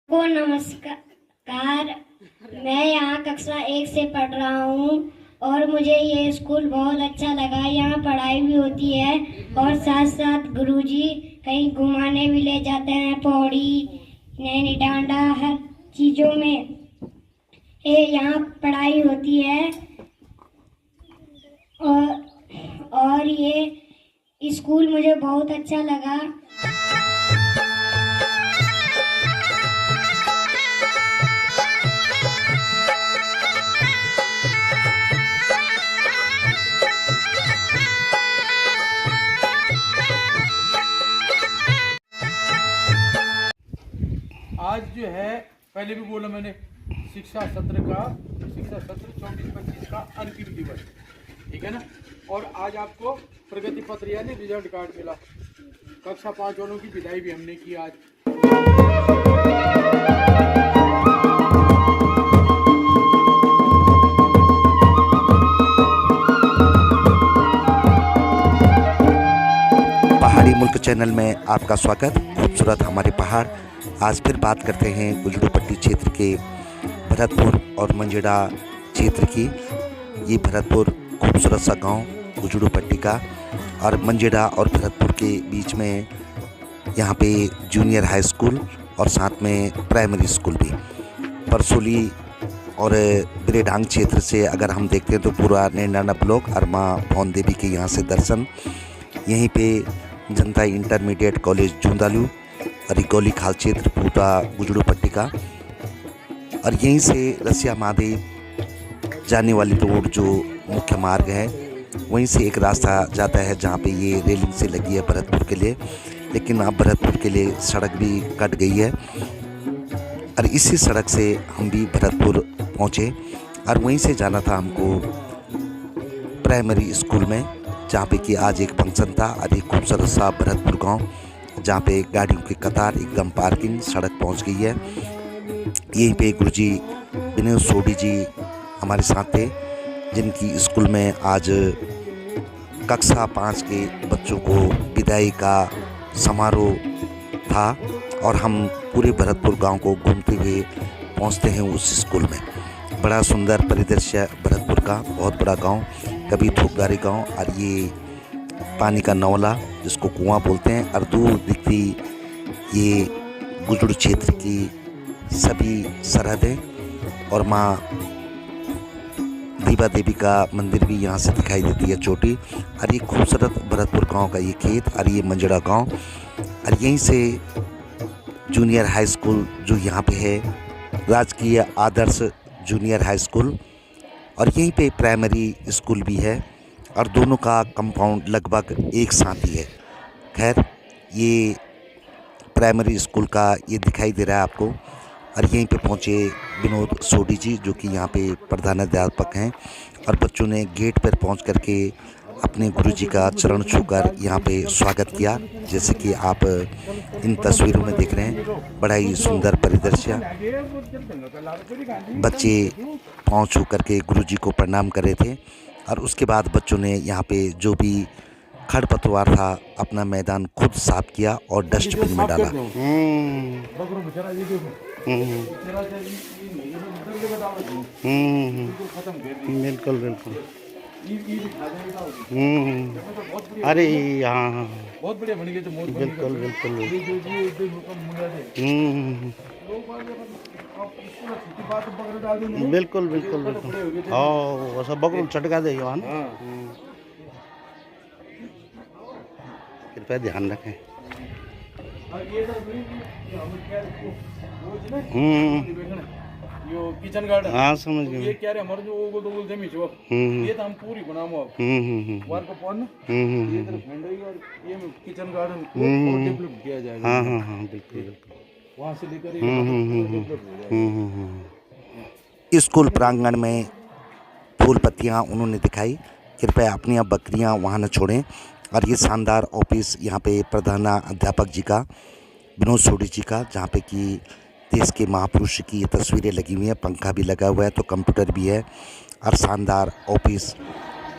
को नमस्कार। मैं यहाँ कक्षा 1 से पढ़ रहा हूँ और मुझे ये स्कूल बहुत अच्छा लगा। यहाँ पढ़ाई भी होती है और साथ साथ गुरुजी कहीं घुमाने भी ले जाते हैं, पौड़ी, नैनी डांडा, हर चीज़ों में यहाँ पढ़ाई होती है। और ये स्कूल मुझे बहुत अच्छा लगा। आज जो है पहले भी बोला मैंने शिक्षा सत्र 24-25 का अंतिम दिवस, ठीक है ना। और आज आपको प्रगति पत्र यानी रिजल्ट कार्ड मिला। कक्षा 5 वालों की विदाई भी हमने की आज। पहाड़ी मुल्क चैनल में आपका स्वागत। खूबसूरत हमारे पहाड़। आज फिर बात करते हैं गुजरू पट्टी क्षेत्र के भरतपुर और मंझेड़ा क्षेत्र की। ये भरतपुर खूबसूरत सा गांव गुजरू पट्टी का, और मंझेड़ा और भरतपुर के बीच में यहाँ पे जूनियर हाई स्कूल और साथ में प्राइमरी स्कूल भी। परसोली और बिरेडांग क्षेत्र से अगर हम देखते हैं तो पूरा नैनाना ब्लॉक और माँ भौन देवी के यहाँ से दर्शन। यहीं पे जनता इंटरमीडिएट कॉलेज जूंदालू और रिगौली खाल क्षेत्र पूरा गुजरू पट्टी का। और यहीं से रसिया महादेव जाने वाली रोड जो मुख्य मार्ग है, वहीं से एक रास्ता जाता है जहाँ पे ये रेलिंग से लगी है भरतपुर के लिए। लेकिन अब भरतपुर के लिए सड़क भी कट गई है और इसी सड़क से हम भी भरतपुर पहुँचे और वहीं से जाना था हमको प्राइमरी स्कूल में, जहाँ पे कि आज एक फंक्शन था। और एक खूबसूरत सा भरतपुर गांव जहाँ पे गाड़ियों की कतार, एकदम पार्किंग, सड़क पहुँच गई है। यहीं पे गुरुजी विनोद सोडी जी हमारे साथ थे, जिनकी स्कूल में आज कक्षा 5 के बच्चों को विदाई का समारोह था। और हम पूरे भरतपुर गांव को घूमते हुए पहुंचते हैं उस स्कूल में। बड़ा सुंदर परिदृश्य भरतपुर का, बहुत बड़ा गांव, कभी थोकगारी गांव। और ये पानी का नौला जिसको कुआं बोलते हैं, और दूर दिखती ये गुजरू क्षेत्र की सभी सरहदें। और माँ दीवा देवी का मंदिर भी यहाँ से दिखाई देती है, चोटी। और ये खूबसूरत भरतपुर गांव का ये खेत और ये मंझेड़ा गांव। और यहीं से जूनियर हाई स्कूल जो यहाँ पे है, राजकीय आदर्श जूनियर हाई स्कूल, और यहीं पे प्राइमरी स्कूल भी है। और दोनों का कंपाउंड लगभग एक साथ ही है। खैर, ये प्राइमरी स्कूल का ये दिखाई दे रहा है आपको। और यहीं पे पहुँचे विनोद सोडी जी, जो कि यहाँ पे प्रधानाध्यापक हैं। और बच्चों ने गेट पर पहुँच करके अपने गुरुजी का चरण छूकर यहाँ पे स्वागत किया, जैसे कि आप इन तस्वीरों में देख रहे हैं। बड़ा ही सुंदर परिदृश्य। बच्चे पाँव छू करके गुरुजी को प्रणाम कर रहे थे। और उसके बाद बच्चों ने यहाँ पे जो भी खरपतवार था अपना मैदान खुद साफ किया और डस्टबिन में डाला। बिल्कुल बिल्कुल। अरे हाँ, बहुत बढ़िया बन गए तो बिल्कुल बिल्कुल। बिल्कुल बिल्कुल बिल्कुल। हाँ, सब बकरू चटका दे ना। कृपया ध्यान रखें। यो किचन गार्डन। हाँ, समझ गए। ये क्या रे हमारे जो वो तो जमी छो, ये तो हम पूरी बनामो अब। वार को पन ये तरफ फैंडई और ये किचन गार्डन को डेवलप किया जाएगा। हाँ हाँ हाँ, बिल्कुल बिल्कुल। वहाँ से लेकर डेवलप हो जाएगा। स्कूल प्रांगण में फूल पत्तियाँ उन्होंने दिखाई। कृपया अपनी बकरियाँ वहाँ न छोड़ें। और ये शानदार ऑफिस यहाँ पे प्रधानाध्यापक जी का, विनोद सोडी जी का, जहाँ पे कि देश के महापुरुष की ये तस्वीरें लगी हुई हैं। पंखा भी लगा हुआ है, तो कंप्यूटर भी है, और शानदार ऑफिस।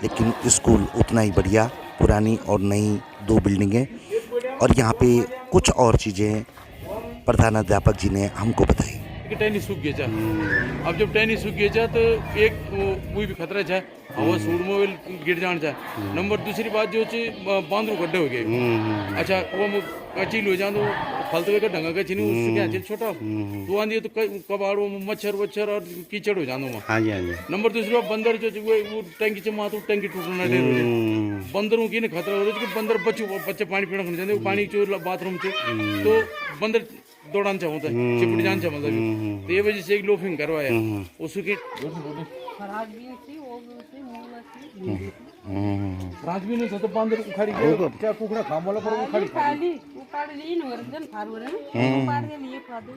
लेकिन स्कूल उतना ही बढ़िया, पुरानी और नई 2 बिल्डिंगें। और यहाँ पे कुछ और चीज़ें प्रधानाध्यापक जी ने हमको बताई। टहनी सूख गया अब जब टहनी सूख गया तो एक वो भी खतरा है हवा सूड में गिर जान चाहे नंबर दूसरी बात जो बांधरू गड्ढे हो गए अच्छा वो कचील हो जाए तो फलते का ढंगा का चीनी उससे क्या चल छोटा तो आंधी तो कबाड़ मच्छर वच्छर और कीचड़ हो जानो वहाँ। हाँ जी हाँ जी। नंबर दूसरी बात बंदर जो वो टैंकी से मातो टैंकी टूटना ढेर हो जाए बंदरों की ना खतरा हो रहा है कि बंदर बच्चे पानी पीना खाने जाते पानी चो बाथरूम से तो बंदर दौड़ान चाह होता है चिपट जान चाह मतलब तो ये वजह से एक लोफिंग करवाया उसके राजवीर ने तो बंदर उखाड़ी गया क्या कुकड़ा खाम वाला पर उखाड़ी उखाड़ ली न वर्जन फार हो रहे उखाड़ के लिए फादे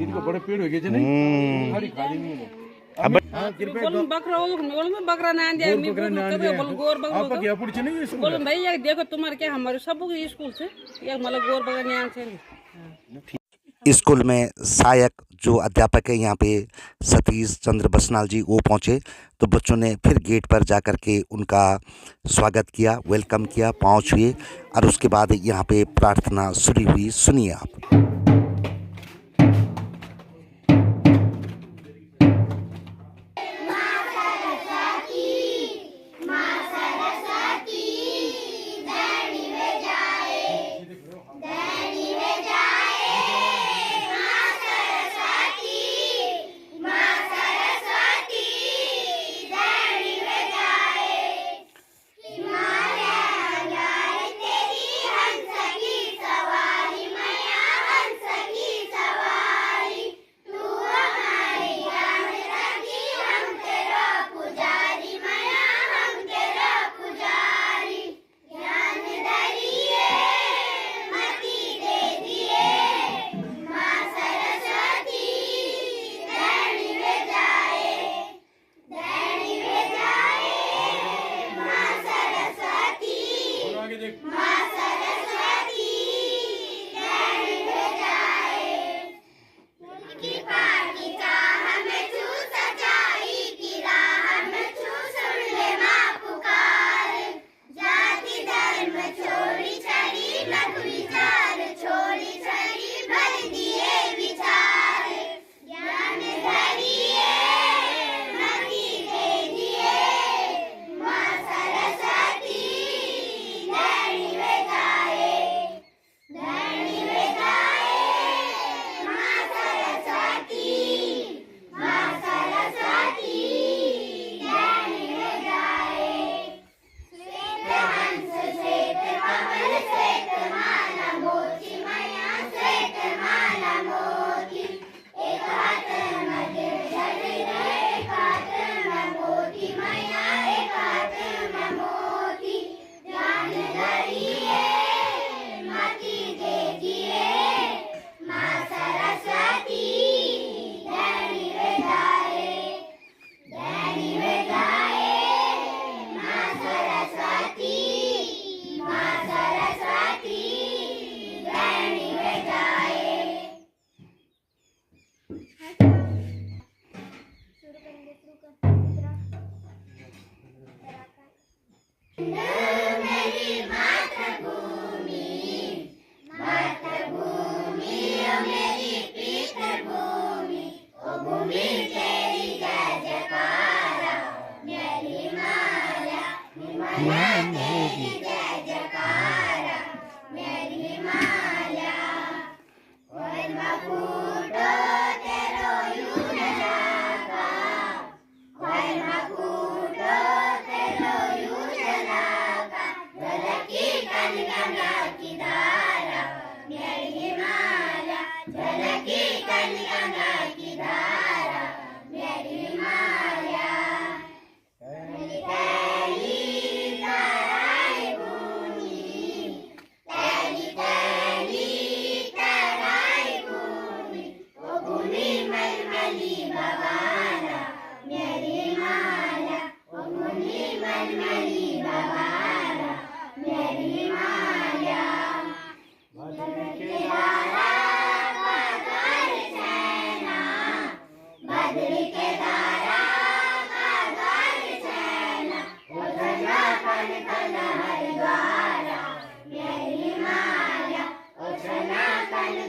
इनको बड़े पेड़ हो गए थे नहीं उखाड़ी खा दी नहीं अब हां कृपया बोल बकरा बोल बकरा ना दे मी बोल गोर बकरा आपका क्या पुछ नहीं स्कूल बोल भाई ये देखो तुम्हारे क्या हमारे सब स्कूल से ये मतलब गोर बकरा न्यान से स्कूल में सहायक जो अध्यापक है यहाँ पे सतीश चंद्र बसनाल जी वो पहुँचे तो बच्चों ने फिर गेट पर जा कर के उनका स्वागत किया, वेलकम किया, पाँव छुए और उसके बाद यहाँ पे प्रार्थना शुरू हुई। सुनिए आप।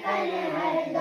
कल हर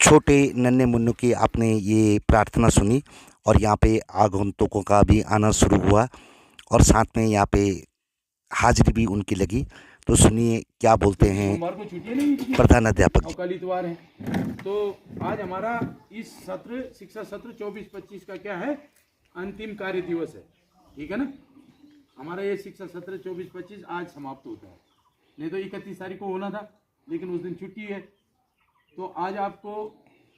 छोटे नन्हे मुन्नों की आपने ये प्रार्थना सुनी और यहाँ पे आगंतुकों का भी आना शुरू हुआ और साथ में यहाँ पे हाजिरी भी उनकी लगी। तो सुनिए क्या बोलते हैं सोमवार को छुट्टी नहीं है, प्रधान अध्यापक और जी। कल इतवार है। तो आज हमारा इस सत्र शिक्षा सत्र 24-25 का क्या है, अंतिम कार्य दिवस है, ठीक है ना। हमारा ये शिक्षा सत्र 24-25 आज समाप्त होता है, नहीं तो 31 तारीख को होना था, लेकिन उस दिन छुट्टी है। तो आज आपको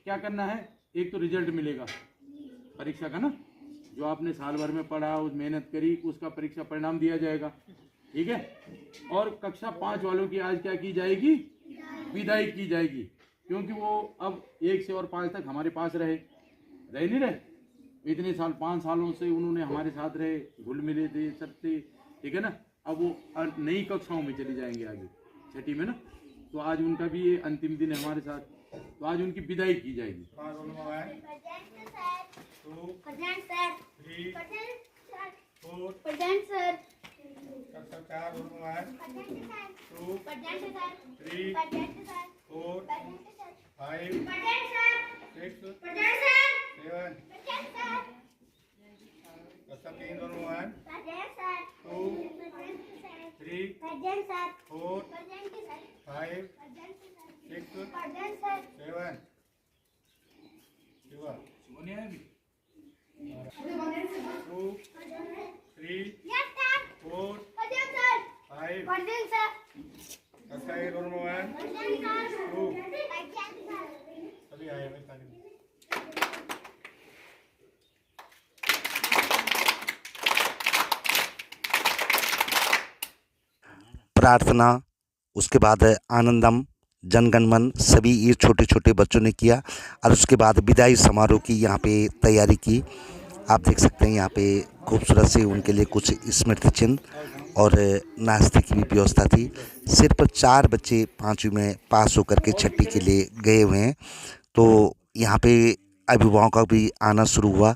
क्या करना है, एक तो रिजल्ट मिलेगा परीक्षा का ना, जो आपने साल भर में पढ़ा, उस मेहनत करी, उसका परीक्षा परिणाम दिया जाएगा, ठीक है। और कक्षा 5 वालों की आज क्या की जाएगी, विदाई की जाएगी, क्योंकि वो अब 1 से और 5 तक हमारे पास रहे नहीं रहे, इतने साल 5 सालों से उन्होंने हमारे साथ रहे, घुल मिले थे, सब थे, ठीक है ना। अब वो नई कक्षाओं में चले जाएंगे आगे, छठी में ना। तो आज उनका भी ये अंतिम दिन है हमारे साथ, तो आज उनकी विदाई की जाएगी। प्रार्थना, उसके बाद आनंदम, जनगणमन, सभी ये छोटे छोटे बच्चों ने किया और उसके बाद विदाई समारोह की यहाँ पे तैयारी की। आप देख सकते हैं यहाँ पे खूबसूरत से उनके लिए कुछ स्मृति चिन्ह और नाश्ते की भी व्यवस्था थी। सिर्फ 4 बच्चे 5वीं में पास होकर के छठी के लिए गए हुए हैं। तो यहाँ पे अभिभावकों का भी आना शुरू हुआ,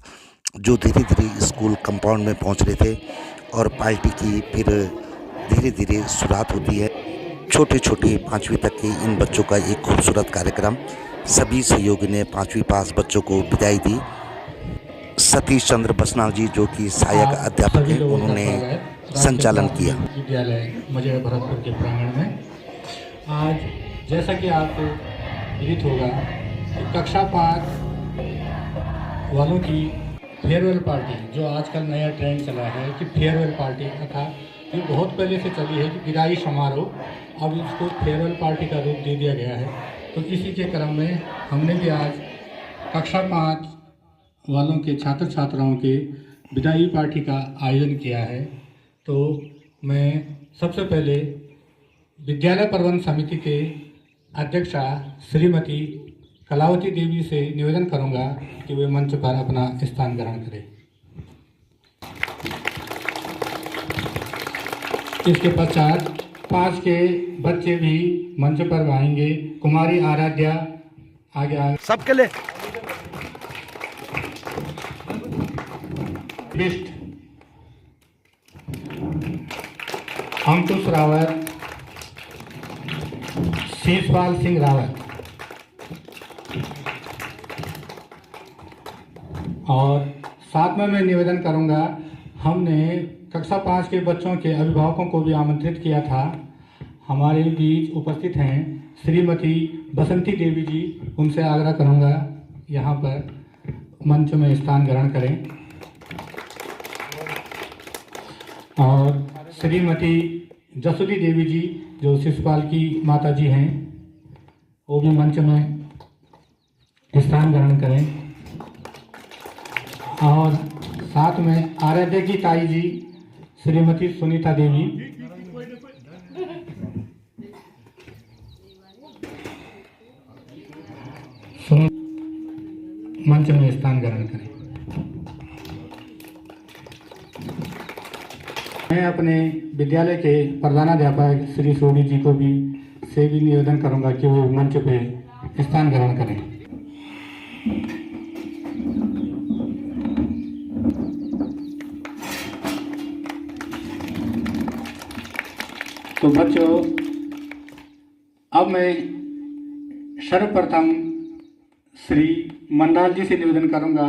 जो धीरे धीरे स्कूल कंपाउंड में पहुँच रहे थे और पार्टी की फिर धीरे धीरे शुरुआत होती है। छोटे छोटे 5वीं तक के इन बच्चों का एक खूबसूरत कार्यक्रम, सभी सहयोगी ने 5वीं पास बच्चों को विदाई दी। सतीश चंद्र बसनाव जी जो कि सहायक अध्यापक हैं, उन्होंने संचालन किया। विद्यालय मजेड़ा भरतपुर के प्रांगण में आज जैसा कि आपको विदित होगा कि कक्षा 5 वालों की फेयरवेल पार्टी, जो आजकल नया ट्रेंड चला है कि फेयरवेल पार्टी, अर्थात ये बहुत पहले से चली है कि विदाई समारोह, अब इसको फेयरवेल पार्टी का रूप दे दिया गया है। तो इसी के क्रम में हमने भी आज कक्षा 5 वालों के छात्र छात्राओं के विदाई पार्टी का आयोजन किया है। तो मैं सबसे पहले विद्यालय प्रबंध समिति के अध्यक्षा श्रीमती कलावती देवी से निवेदन करूंगा कि वे मंच पर अपना स्थान ग्रहण करें। इसके पश्चात 5 के बच्चे भी मंच पर आएंगे। कुमारी आराध्या आगे सबके लिए बिष्ट, अंकुश रावत, शीशपाल सिंह रावत और साथ में मैं निवेदन करूंगा, हमने कक्षा 5 के बच्चों के अभिभावकों को भी आमंत्रित किया था। हमारे बीच उपस्थित हैं श्रीमती बसंती देवी जी, उनसे आग्रह करूंगा यहाँ पर मंच में स्थान ग्रहण करें। और श्रीमती जसुली देवी जी जो शिशुपाल की माता जी हैं, वो भी मंच में स्थान ग्रहण करें। और साथ में आराध्य की ताई जी श्रीमती सुनीता देवी, मंच में स्थान ग्रहण करें। मैं अपने विद्यालय के प्रधानाध्यापक श्री सोनी जी को भी निवेदन करूंगा कि वो मंच पे स्थान ग्रहण करें। तो बच्चों, अब मैं सर्वप्रथम श्री मनराज जी से निवेदन करूंगा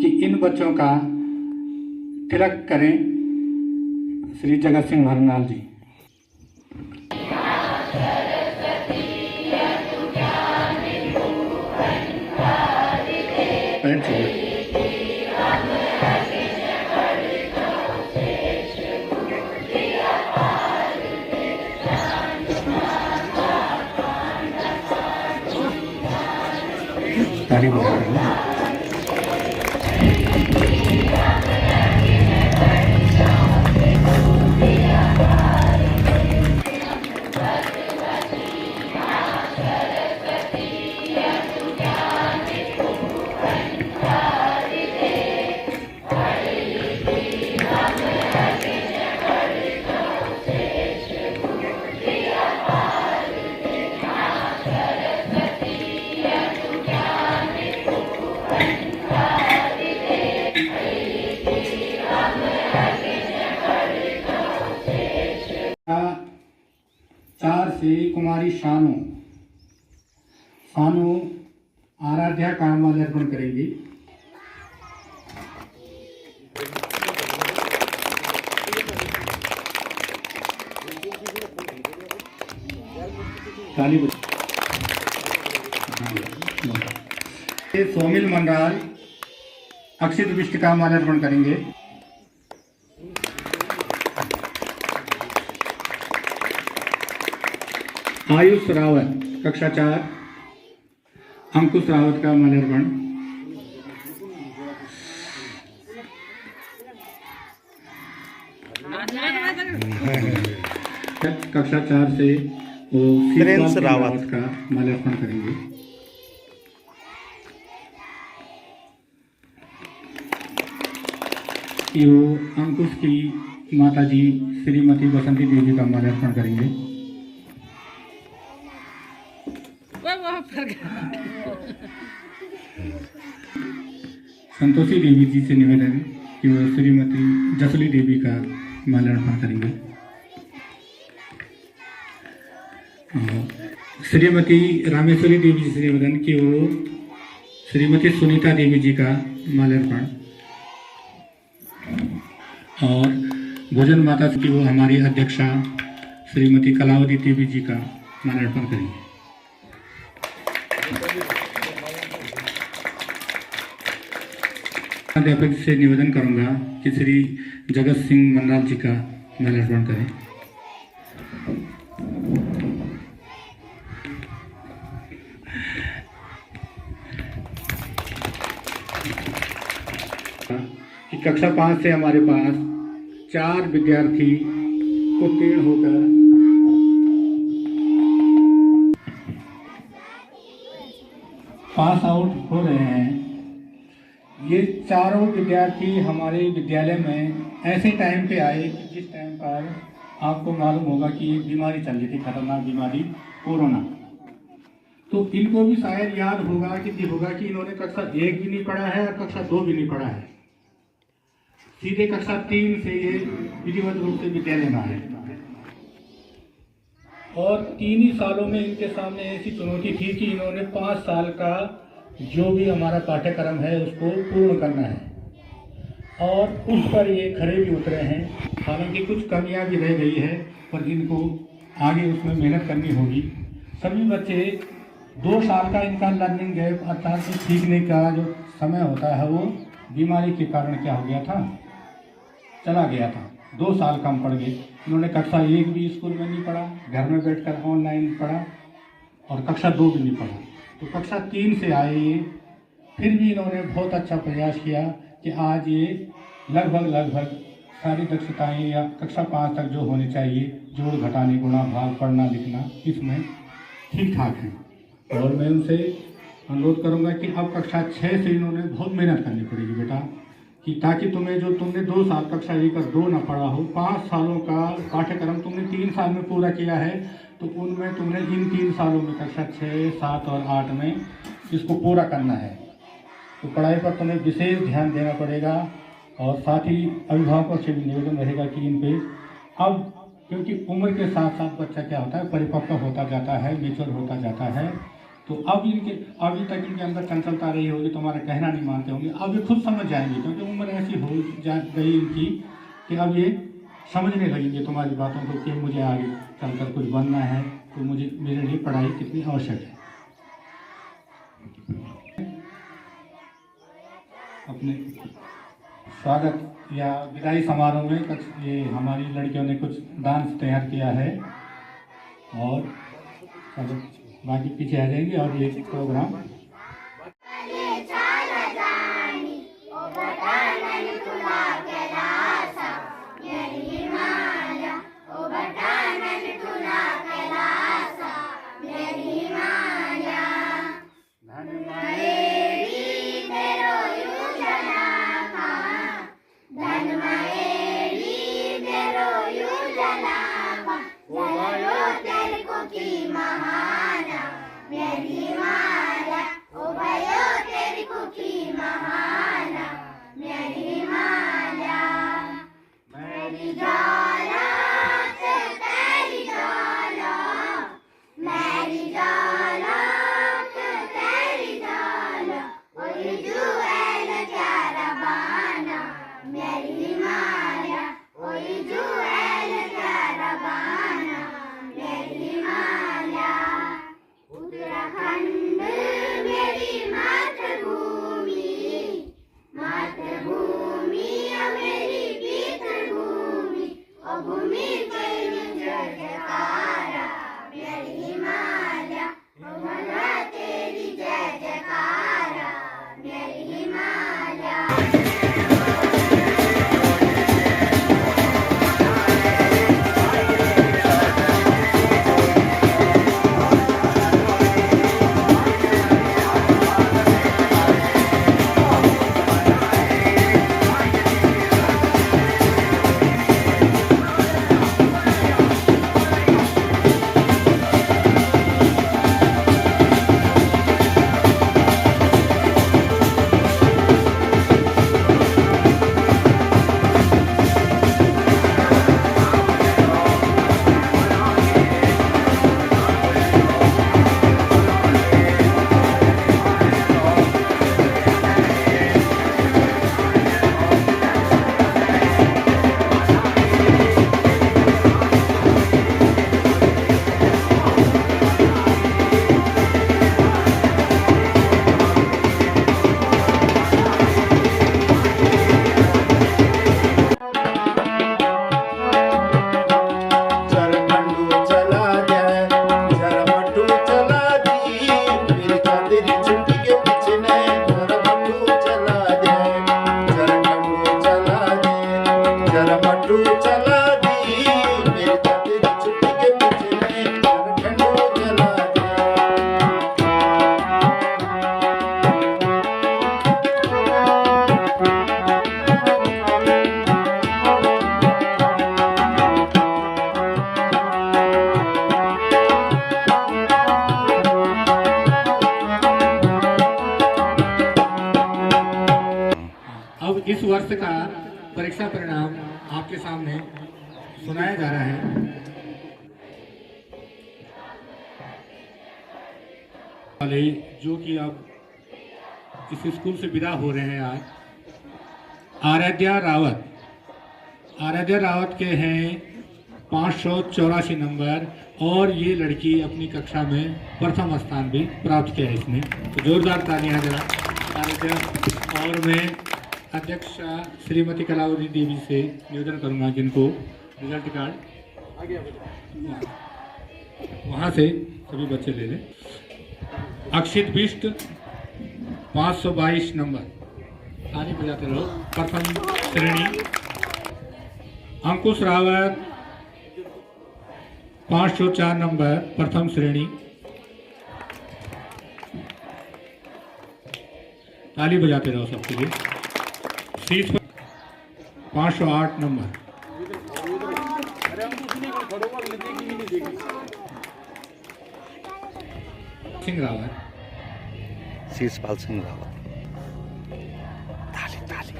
कि इन बच्चों का तिलक करें। श्री जगत सिंह भरनाल जी। ताली बजा रहे हैं। चार से कुमारी शानू आराध्या का माल्यार्पण करेंगी। ताली बजा। सोमिल मनराज अक्षित विष्ट का माल्यार्पण करेंगे। आयुष रावत कक्षा 4 अंकुश रावत का माल्यार्पण। कक्षा 4 से वो प्रिंस रावत का माल्यार्पण करेंगे। यो अंकुश की माताजी श्रीमती बसंती देवी का माल्यार्पण करेंगे। संतोषी देवी जी से निवेदन कि वो श्रीमती जसली देवी का माल्यार्पण करेंगे। श्रीमती रामेश्वरी देवी जी से निवेदन कि वो श्रीमती सुनीता देवी जी का माल्यार्पण, और भोजन माता की वो हमारी अध्यक्षा श्रीमती कलावती देवी जी का माल्यार्पण करेंगे। अध्यापक से निवेदन करूंगा कि श्री जगत सिंह मनराज जी का माल्यार्पण करें। कि कक्षा 5 से हमारे पास 4 विद्यार्थी उत्तीर्ण होकर पास आउट हो रहे हैं। ये चारों विद्यार्थी हमारे विद्यालय में ऐसे टाइम पे आए कि जिस टाइम पर आपको मालूम होगा कि एक बीमारी चल रही थी, खतरनाक बीमारी कोरोना। तो इनको भी शायद याद होगा कि इन्होंने कक्षा 1 भी नहीं पढ़ा है और कक्षा 2 भी नहीं पढ़ा है। सीधे कक्षा 3 से ये विधिवत रूप से विद्यालय में आए, और 3 ही सालों में इनके सामने ऐसी चुनौती थी कि इन्होंने 5 साल का जो भी हमारा पाठ्यक्रम है उसको पूर्ण करना है, और उस पर ये खरे भी उतरे हैं। हालांकि कुछ कमियां भी रह गई है, पर इनको आगे उसमें मेहनत करनी होगी। सभी बच्चे 2 साल का इनका लर्निंग गैप अर्थात सीखने का जो समय होता है वो बीमारी के कारण क्या हो गया था, चला गया था। 2 साल कम पड़ गए। इन्होंने कक्षा 1 भी स्कूल में नहीं पढ़ा, घर में बैठकर ऑनलाइन पढ़ा, और कक्षा 2 भी नहीं पढ़ा। तो कक्षा 3 से आए ये, फिर भी इन्होंने बहुत अच्छा प्रयास किया कि आज ये लगभग सारी दक्षताएं या कक्षा 5 तक जो होनी चाहिए, जोड़ घटाने गुणा भाग पढ़ना लिखना, इसमें ठीक ठाक है। और मैं उनसे अनुरोध करूंगा कि अब कक्षा 6 से इन्होंने बहुत मेहनत करनी पड़ेगी बेटा, कि ताकि तुमने 2 साल कक्षा 1 और 2 न पढ़ा हो, 5 सालों का पाठ्यक्रम तुमने 3 साल में पूरा किया है, तो उनमें तुमने इन 3 सालों में कक्षा 6, 7 और 8 में इसको पूरा करना है। तो पढ़ाई पर तुम्हें विशेष ध्यान देना पड़ेगा, और साथ ही अभिभावकों से भी निवेदन रहेगा कि इन पे अब, क्योंकि उम्र के साथ साथ बच्चा क्या होता है, परिपक्व होता जाता है, मैच्योर होता जाता है, तो अभी तक इनके अंदर चंचलता रही होगी, तुम्हारा कहना नहीं मानते होंगे। अब ये खुद समझ जाएंगे, क्योंकि उम्र ऐसी हो गई इनकी कि अब ये समझने लगेंगे तुम्हारी बातों को कि मुझे आगे चलकर कुछ बनना है, तो मुझे मेरे लिए पढ़ाई कितनी आवश्यक है। अपने स्वागत या विदाई समारोह में कुछ ये हमारी लड़कियों ने कुछ डांस तैयार किया है, और बाकी पीछे आ जाएंगे और ये प्रोग्राम इस वर्ष का परीक्षा परिणाम आपके सामने सुनाया जा रहा है। वाले जो कि अब इस स्कूल से विदा हो रहे हैं आज, आराध्या रावत के हैं 584 नंबर, और ये लड़की अपनी कक्षा में प्रथम स्थान भी प्राप्त किया है इसने, तो जोरदार तालियां जरा आराध्या। और मैं अध्यक्ष श्रीमती कलावती देवी से निवेदन करूंगा जिनको रिजल्ट कार्ड वहाँ से सभी बच्चे ले लें। अक्षित बिष्ट 522 नंबर, ताली बजाते रहो, प्रथम श्रेणी। अंकुश रावत 504 नंबर, प्रथम श्रेणी, ताली बजाते रहो सबके लिए। शीर्ष 508 नंबर, सिंह रावत, शीर्षपाल सिंह रावत। ताली ताली।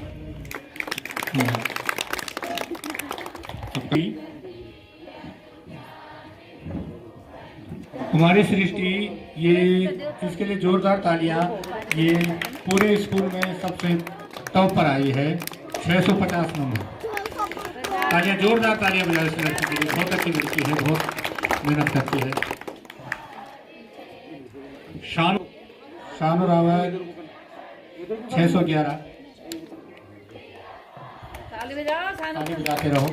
कुमारी सृष्टि, ये इसके लिए जोरदार तालियां। ये पूरे स्कूल में सबसे टॉप पर आई है, 650 नंबर। तालियां, जोरदार तालियां बजाओ इस लड़की के लिए। बहुत अच्छी लड़की है, बहुत मेहनत करती है। शानू रावत 611। ताली बजाते रहो।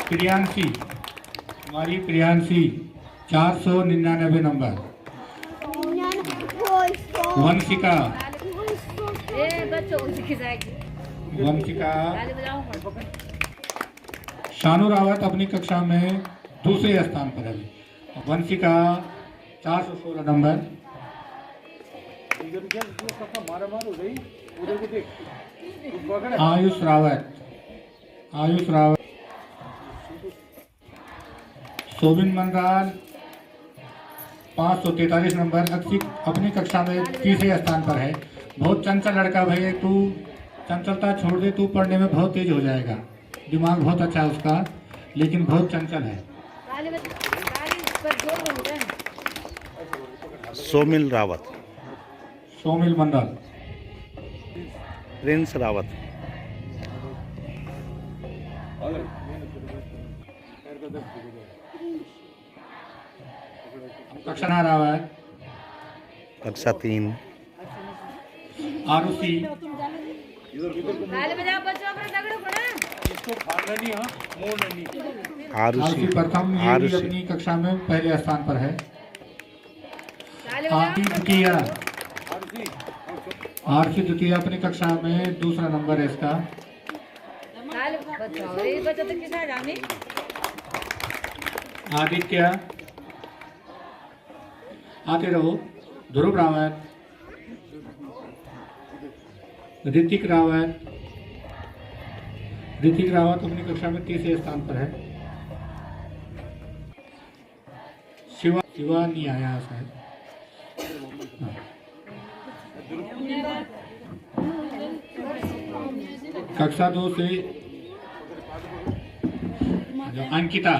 प्रियांशी, हमारी प्रियांशी 499 नंबर। वंशिका शानू रावत अपनी कक्षा में दूसरे स्थान पर है। वंशिका 416 नंबर। आयुष रावत सोबिन मंगाल 543 नंबर। अक्षित अपनी कक्षा में तीसरे स्थान पर है। बहुत चंचल लड़का भैया, तू चंचलता छोड़ दे, तू पढ़ने में बहुत तेज हो जाएगा। दिमाग बहुत अच्छा है उसका, लेकिन बहुत चंचल है। सोमिल रावत, सोमिल मंडल, प्रिंस रावत, कक्षना रावत, कक्षा 3, आरुषि, आरुषि प्रथम, ये भी अपनी कक्षा में पहले स्थान पर है। आरसी द्वितीय अपनी कक्षा में दूसरा नंबर है इसका। आदित्य, आते रहो। ध्रुव रावत, ऋतिक रावत अपनी कक्षा में तीसरे स्थान पर है। शिवा नहीं आया शायद। कक्षा 2 से अंकिता,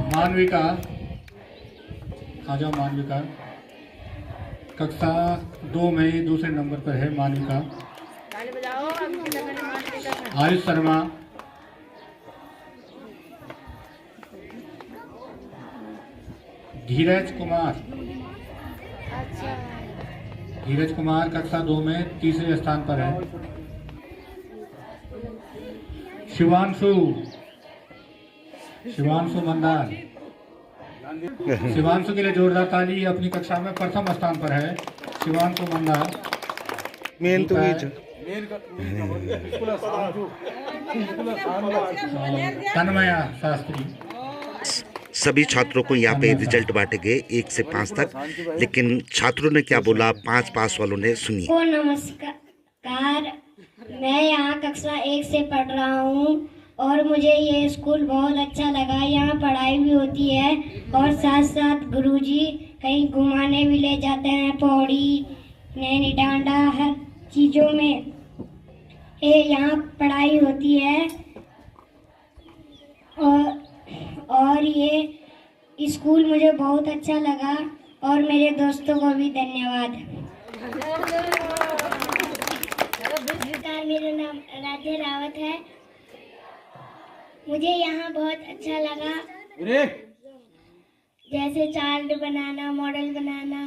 मानविका, आ जाओ मानविका। कक्षा 2 में दूसरे नंबर पर है मानविका। आयुष शर्मा, धीरज कुमार कक्षा 2 में तीसरे स्थान पर है। शिवांशु मंडाल, शिवांशु के लिए जोरदार ताली। अपनी कक्षा में प्रथम स्थान पर है शिवांशु मंडाल। मेन तो तन्मया शास्त्री। सभी छात्रों को यहाँ पे रिजल्ट बांटे गए 1 से 5 तक, लेकिन छात्रों ने क्या बोला, 5 पास वालों ने सुनिए। को नमस्कार, मैं यहाँ कक्षा 1 से पढ़ रहा हूँ और मुझे ये स्कूल बहुत अच्छा लगा। यहाँ पढ़ाई भी होती है और साथ साथ गुरुजी कहीं घुमाने भी ले जाते हैं, पौड़ी, नैनी डांडा, हर चीज़ों में ये यहाँ पढ़ाई होती है। और ये स्कूल मुझे बहुत अच्छा लगा और मेरे दोस्तों को भी धन्यवाद। नमस्कार, मेरा नाम राधे रावत है। मुझे यहाँ बहुत अच्छा लगा, जैसे चार्ट बनाना, मॉडल बनाना।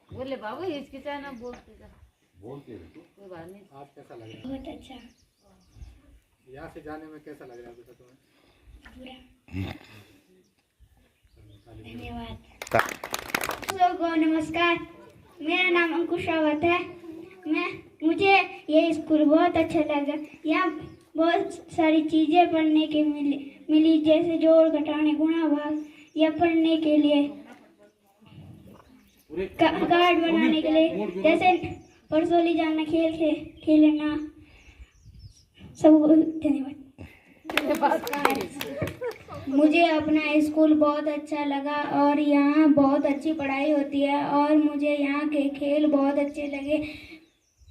बोले बाबू हिचकिचाना, बोलते कोई बात नहीं। आज कैसा लग रहा है? बहुत अच्छा। यहाँ से जाने में कैसा लग रहा है बेटा तुम्हें? पूरा। धन्यवाद। लोगों नमस्कार, मेरा नाम अंकुश रावत है। मुझे ये स्कूल बहुत अच्छा लगा। यहाँ बहुत सारी चीज़ें पढ़ने के मिली जैसे जोड़ घटाने, गुणा भाग, या पढ़ने के लिए कार्ड बनाने के लिए, जैसे परसोली जाना, खेलना। सबको धन्यवाद। मुझे अपना स्कूल बहुत अच्छा लगा और यहाँ बहुत अच्छी पढ़ाई होती है और मुझे यहाँ के खेल बहुत अच्छे लगे।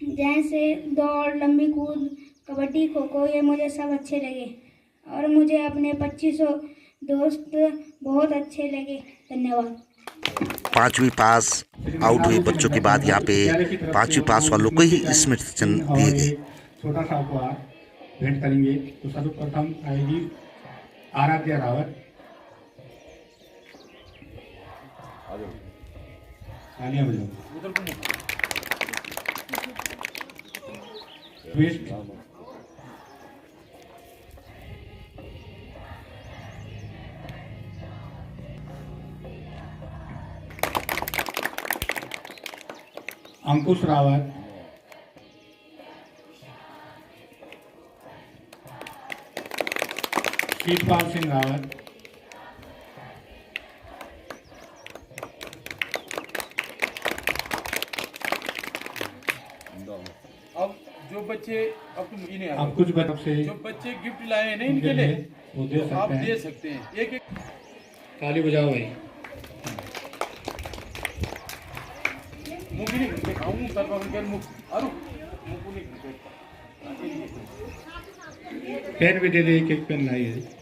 जैसे दौड़, लंबी कूद, कबड्डी, खो खो, ये मुझे सब अच्छे लगे और मुझे अपने 2500 दोस्त बहुत अच्छे लगे। धन्यवाद। 5वीं पास आउट हुए बच्चों के बाद यहाँ पे 5वीं पास वालों को ही स्मृति चिन्ह दिए गए। छोटा सा उपहार भेंट करेंगे। तो सर्वप्रथम आएगी आराध्या रावत। तालियां बजाओ। ट्विस्ट, अंकुश रावत, शीतपाल सिंह रावत, अब जो बच्चे अब तुम ये नहीं अब कुछ बच्चों से जो बच्चे गिफ्ट लाए हैं ना इनके लिए वो दे तो आप सकते दे हैं। सकते हैं। एक एक ताली बजाओ भाई। मुंह भी नहीं दिखाऊं तरवा उनके मुंह अरु मुंह को नहीं पेन भी दे दे, एक पेन लाई है।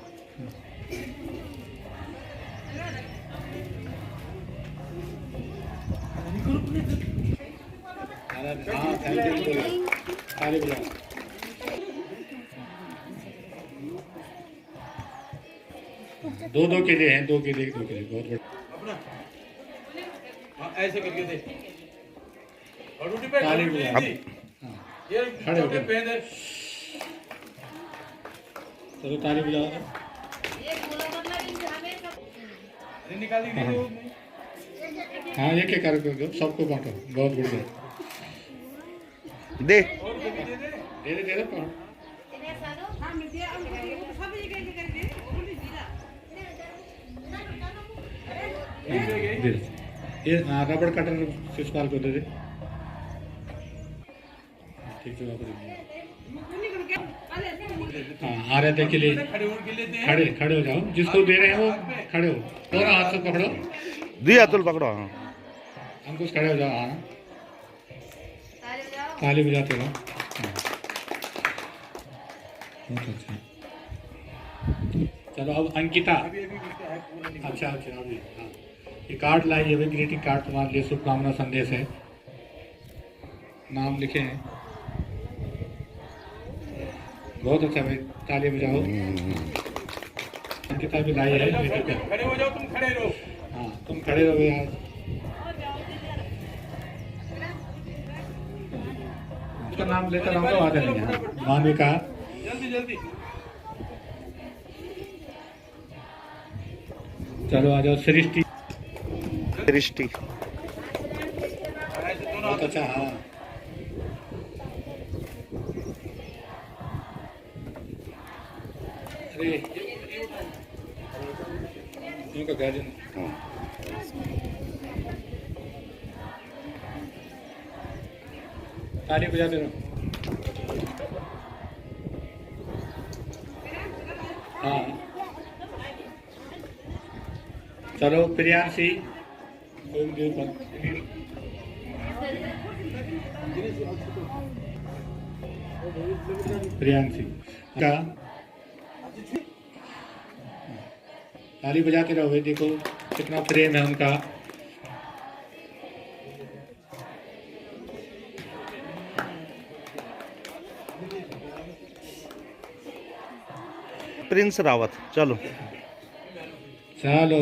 हाँ, ताली बजाओ। दो के लिए हैं, दो के लिए बहुत बड़ा। अपना हाँ ऐसे करके दे और उठी पे ताली ताली बजाओ। ये खड़े होके। पे दे चलो ताली बजाओ। निकाली नहीं वो हाँ, एक एक करके दो, सबको बांटो। बहुत बढ़िया। दे दे दे बांटो। दे दे। ये रबड़ कटर शिशुपाल को दे दे। ठीक है, हाँ, आराध्या के लिए खड़े होने के लिए दे खड़े हो जाओ। जिसको दे रहे हैं वो खड़े हो, दोनों हाथ से पकड़ो। दिया तुल पकड़ो। हाँ अंकुश खड़े हो जाओ। हाँ, ताली बजाते रहो। हाँ। बहुत अच्छा। चलो अब अंकिता। अच्छा अभी हाँ, ये कार्ड लाई है भाई, ग्रीटिंग कार्ड तुम्हारे लिए शुभकामना संदेश है। नाम लिखे हैं। बहुत अच्छा भाई, ताली बजाओ। अंकिता भी लाई है। खड़े हो जाओ, तुम खड़े रहो। हाँ, तुम खड़े रहो यार। उसका नाम लेता रहूँगा, आ जाएंगे। मानविका, जल्दी जल्दी चलो आ जाओ। सृष्टि, दृष्टि बहुत अच्छा। हाँ, अरे इनका क्या देना। ताली बजाते रहो। हाँ, चलो प्रियांशी। प्रियांशी का ताली बजाते रहो भाई। देखो कितना प्रेम है उनका। प्रिंस रावत। चलो चलो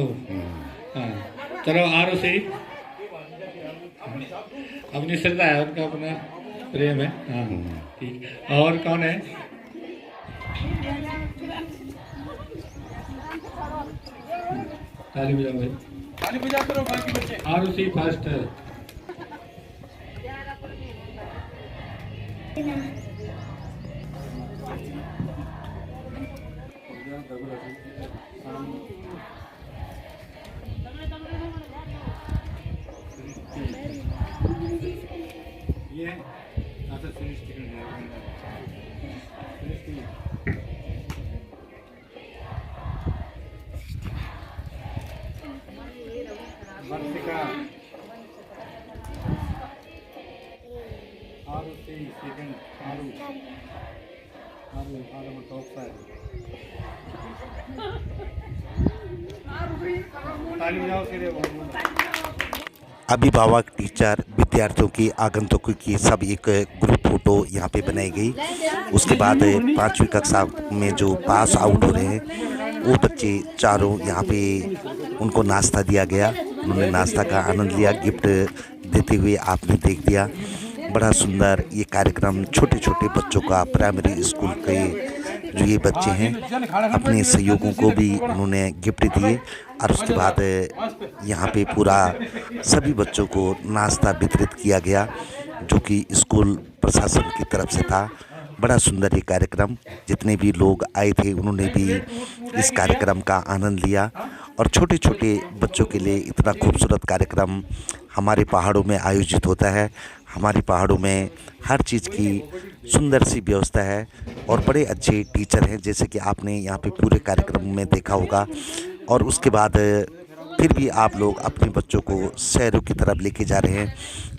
हाँ, चलो आरुषि। अपनी श्रद्धा है उनका, अपना प्रेम है। हाँ ठीक। और कौन है? ताली बजाओ भाई। ताली बजाते रहो बाकी बच्चे। आरुषि फर्स्ट। ये अच्छा सृष्टि वर्षिका। अभिभावक, टीचर, विद्यार्थियों की, आगंतुकों की सब एक ग्रुप फोटो यहाँ पे बनाई गई। उसके बाद 5वीं कक्षा में जो पास आउट हो रहे हैं वो बच्चे चारों यहाँ पे उनको नाश्ता दिया गया। उन्होंने नाश्ता का आनंद लिया, गिफ्ट देते हुए आपने देख दिया। बड़ा सुंदर ये कार्यक्रम छोटे छोटे बच्चों का, प्राइमरी स्कूल के जो ये बच्चे हैं अपने सहयोगों को भी उन्होंने गिफ्ट दिए। और उसके बाद यहाँ पे पूरा सभी बच्चों को नाश्ता वितरित किया गया जो कि स्कूल प्रशासन की तरफ से था। बड़ा सुंदर ये कार्यक्रम, जितने भी लोग आए थे उन्होंने भी इस कार्यक्रम का आनंद लिया। और छोटे छोटे बच्चों के लिए इतना खूबसूरत कार्यक्रम हमारे पहाड़ों में आयोजित होता है। हमारे पहाड़ों में हर चीज़ की सुंदर सी व्यवस्था है और बड़े अच्छे टीचर हैं, जैसे कि आपने यहाँ पे पूरे कार्यक्रम में देखा होगा। और उसके बाद फिर भी आप लोग अपने बच्चों को शहरों की तरफ लेके जा रहे हैं,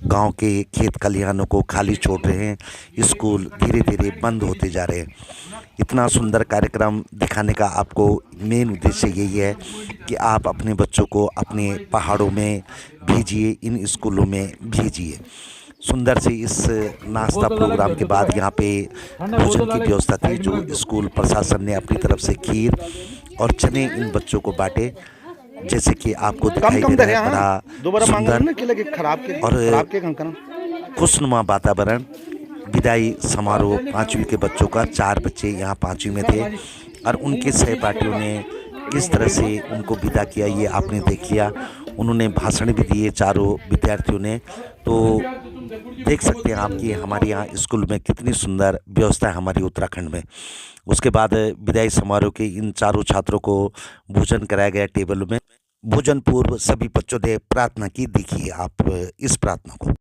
गांव के खेत खलिहानों को खाली छोड़ रहे हैं, स्कूल धीरे धीरे बंद होते जा रहे हैं। इतना सुंदर कार्यक्रम दिखाने का आपको मेन उद्देश्य यही है कि आप अपने बच्चों को अपने पहाड़ों में भेजिए, इन स्कूलों में भेजिए। सुंदर से इस नाश्ता प्रोग्राम के बाद यहाँ पे भोजन की व्यवस्था थी, जो स्कूल प्रशासन ने अपनी तरफ से खीर और चने इन बच्चों को बांटे, जैसे कि आपको दिखाई दे रहा है। बड़ा सुंदर और खुशनुमा वातावरण। विदाई समारोह 5वीं के बच्चों का, 4 बच्चे यहाँ 5वीं में थे और उनके सहपाठियों ने किस तरह से उनको विदा किया ये आपने देख लिया। उन्होंने भाषण भी दिए चारों विद्यार्थियों ने। तो देख सकते हैं आप कि हमारे यहाँ स्कूल में कितनी सुंदर व्यवस्था है हमारी उत्तराखंड में। उसके बाद विदाई समारोह के इन चारों छात्रों को भोजन कराया गया टेबल में। भोजन पूर्व सभी बच्चों ने प्रार्थना की। देखिए आप इस प्रार्थना को।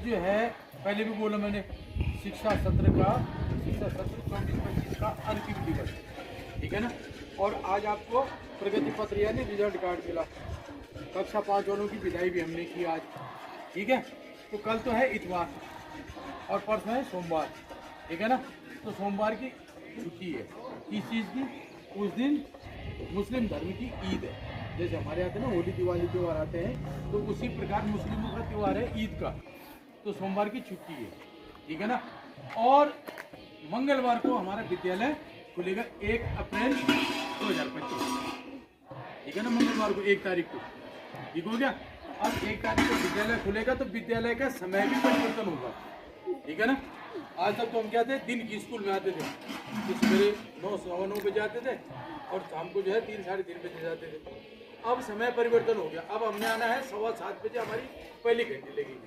जो है पहले भी बोला मैंने, शिक्षा सत्र 24-25 का अंतिम दिवस, ठीक है ना। और आज आपको प्रगति पत्र यानी रिजल्ट कार्ड मिला। कक्षा 5 वालों की विदाई भी हमने की आज, ठीक है। तो कल तो है इतवार और परसों है सोमवार, ठीक है ना। तो सोमवार की छुट्टी है। किस चीज़ की? उस दिन मुस्लिम धर्म की ईद है। जैसे हमारे यहाँ ना होली दिवाली त्यौहार आते हैं, तो उसी प्रकार मुस्लिमों का त्यौहार है ईद का। तो सोमवार की छुट्टी है, ठीक है ना। और मंगलवार को हमारा विद्यालय खुलेगा 1 अप्रैल 2025, ठीक है ना। मंगलवार को 1 तारीख को, ठीक हो गया। अब 1 तारीख को विद्यालय खुलेगा तो विद्यालय का समय भी परिवर्तन होगा, ठीक है ना। आज तक तो हम क्या थे, दिन की स्कूल में आते थे, तो सवेरे 9-9 बजे आते थे और शाम को जो है 3-3:30 बजे जाते थे। अब समय परिवर्तन हो गया। अब हमने आना है 7:15 बजे, हमारी पहली घंटी लगेगी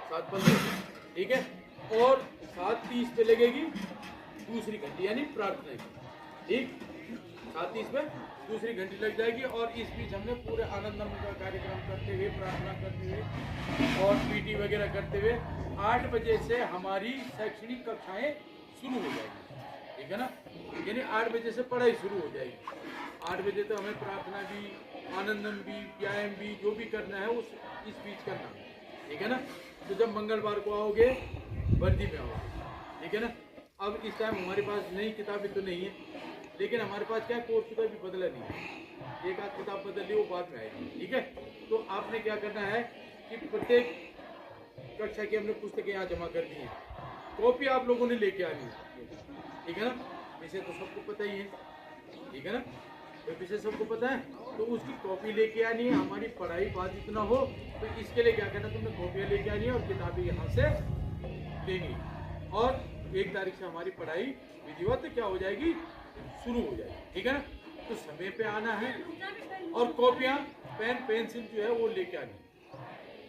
7:15, ठीक है। और 7:30 पे लगेगी दूसरी घंटी यानी प्रार्थना की, ठीक। 7:30 पे दूसरी घंटी लग जाएगी। और इस बीच हमने पूरे आनंद का कार्यक्रम करते हुए, प्रार्थना करते हुए और पीटी वगैरह करते हुए 8 बजे से हमारी शैक्षणिक कक्षाएं शुरू हो जाएगी, ठीक है ना। यानी 8 बजे से पढ़ाई शुरू हो जाएगी। 8 बजे तो हमें प्रार्थना भी, आनंदम भी, व्यायाम भी, जो भी करना है उस इस बीच करना है, ठीक है ना। तो जब मंगलवार को आओगे वर्दी में आओगे, ठीक है ना। अब इस टाइम हमारे पास नई किताबें तो नहीं है, लेकिन हमारे पास क्या कोर्स का भी बदला नहीं है। एक आध किताब बदल ली, वो बाद में आएगी, ठीक है। तो आपने क्या करना है कि प्रत्येक कक्षा की हमने पुस्तकें यहाँ जमा कर दी हैं। कॉपी आप लोगों ने लेके आनी है, ठीक है ना। विषय तो सबको पता ही है, ठीक है ना। तो विषय सबको पता है, तो उसकी कॉपी लेके आनी है। हमारी पढ़ाई बात इतना हो तो इसके लिए क्या करना, तुमने कॉपियाँ लेके आनी है और किताबें यहाँ से लेनी है। और 1 तारीख से हमारी पढ़ाई विधिवत क्या हो जाएगी, शुरू हो जाएगी, ठीक है ना। तो समय पे आना है और कॉपियाँ, पेन, पेंसिल जो है वो लेके आनी है,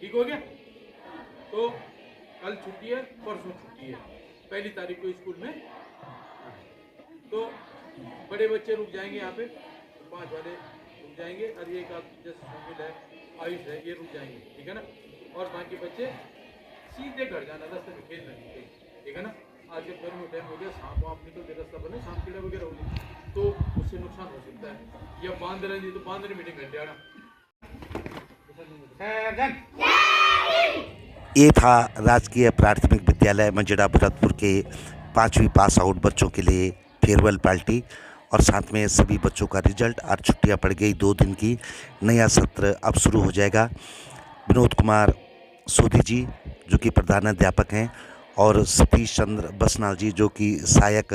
ठीक हो गया। तो कल छुट्टी है, परसों छुट्टी है, 1 तारीख को स्कूल में। तो बड़े बच्चे रुक जाएंगे यहाँ पे, 5 वाले रुक जाएंगे, और ये एक जैसे सुमिल है, आयुष है, ये रुक जाएंगे, ठीक है ना। और बाकी बच्चे सीधे घर जाना, रास्ते में खेलना नहीं, ठीक है ना। आज जब गर्मी टाइम हो गया, सांप वाप निकलते रास्ता बने, सांप कीड़ा वगैरह होगी तो उससे नुकसान हो सकता है। या बांध रहे तो बांध रहे मीटिंग घंटे आना। ये था राजकीय प्राथमिक विद्यालय मंजेड़ा भरतपुर के 5वीं पास आउट बच्चों के लिए फेयरवेल पार्टी, और साथ में सभी बच्चों का रिजल्ट। आज छुट्टियां पड़ गई 2 दिन की, नया सत्र अब शुरू हो जाएगा। विनोद कुमार सोधी जी जो कि प्रधानाध्यापक हैं, और सतीश चंद्र बसनाल जी जो कि सहायक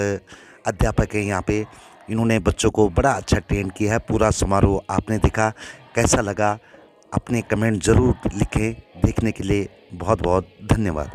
अध्यापक हैं यहाँ पे, इन्होंने बच्चों को बड़ा अच्छा ट्रेन किया है। पूरा समारोह आपने देखा, कैसा लगा अपने कमेंट ज़रूर लिखें। देखने के लिए बहुत बहुत धन्यवाद।